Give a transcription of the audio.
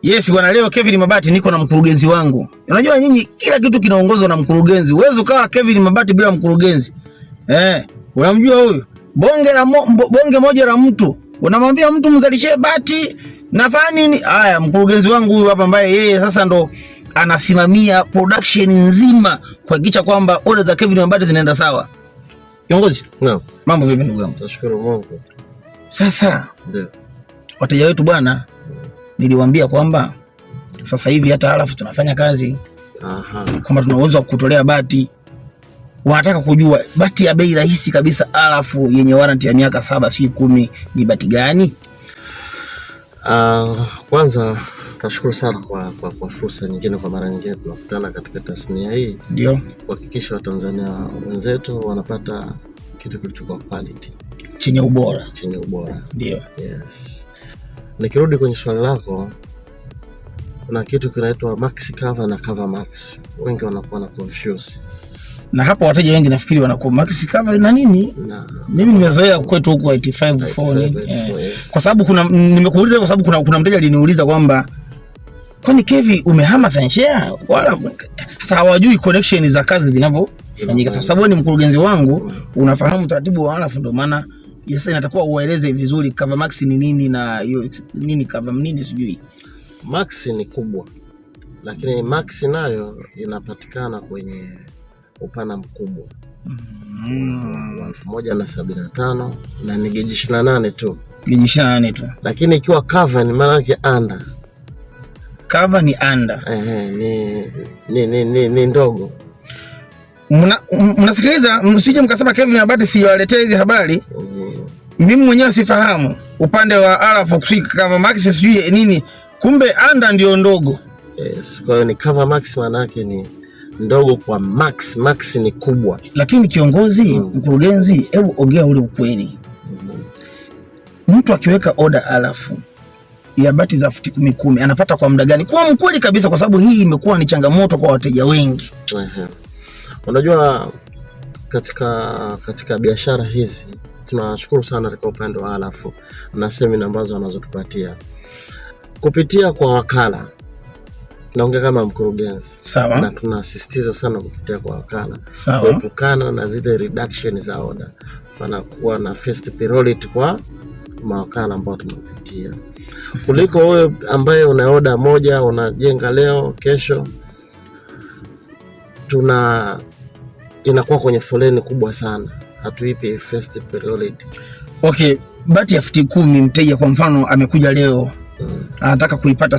Yes bwana, leo Kevin Mabati niko na mkurugenzi wangu. Unajua nyinyi kila kitu kinaongozwa na mkurugenzi. Huwezi ukawa Kevin Mabati bila mkurugenzi. Unamjua huyu? Bonge moja la mtu. Unamwambia mtu mzalishe bati, nafanya nini? Haya, mkurugenzi wangu huyu hapa ambaye yeye sasa ndo anasimamia production nzima kuhakikisha kwamba order za Kevin Mabati zinaenda sawa. Kiongozi? Naam. Mambo vipi ndugu yangu? Nashukuru Mungu. Sasa Ndio. Wateja wetu bwana, niliwaambia kwamba sasa hivi hata alafu tunafanya kazi. Kama tuna uwezo wa kutolea bati. Wanataka kujua bati ya bei rahisi kabisa alafu yenye warranty ya miaka 7 si 10 ni bati gani? Kwanza nashukuru sana kwa fursa nyingine, kwa mara nyingine tunakutana katika tasnia hii. Ndio. Kuhakikisha Watanzania wenzetu wanapata kitu kilichokuwa quality, chenye ubora. Ndio. Yes. Nikirudi kwenye swali lako, kuna kitu kinaitwa maxi cover na cover max. Wengi wanakuwa na confuse. Na hapo wateja wengi nafikiri wanakuwa maxi cover na nini? Mimi nimezoea kwetu huko 85 Kwa sababu nimekuuliza kwa sababu kuna mteja aliniuliza kwamba kwani Kevi umehama Sanshare? Wala sasa hawajui connection za kazi zinavyofanyika. Sasa sababu ni mkurugenzi wangu, unafahamu taratibu wa alafu ndio maana sasa inatakuwa ueleze vizuri cover max ni nini na hiyo nini cover nini sijui. Max ni kubwa, lakini max nayo inapatikana kwenye upana mkubwa. 1075 na ni geji 28 tu. Geji 28 tu. Lakini ikiwa cover ni maana yake under. Cover ni under. Ni ndogo. Mnasikiliza, msije mkasema Kevin Mabati siwaletee hizi habari. Mimi mwenyewe sifahamu upande wa alafu kusika cover max sijui nini, kumbe under ndio ndogo. Yes, kwa hiyo ni cover max maana yake ni ndogo kwa max. Max ni kubwa. Lakini kiongozi, mkurugenzi, hebu ongea ule ukweli. Mtu akiweka order alafu ya bati za futi 10 anapata kwa muda gani? Kwa mkweli kabisa, kwa sababu hii imekuwa ni changamoto kwa wateja wengi. Unajua katika biashara hizi tunashukuru sana katika upande wa alafu na semina ambazo wanazotupatia kupitia kwa wakala. Naongea kama mkurugenzi. Sawa. Na tunasisitiza sana kupitia kwa wakala. Sawa. Kuepukana na zile reduction za order. Wanakuwa na first priority kwa mawakala ambao tunapitia. Kuliko wewe ambaye una order moja unajenga leo, kesho inakuwa kwenye foleni kubwa sana. Hatuipi first priority. Okay, bati ya futi 10 mteja kwa mfano amekuja leo anataka kuipata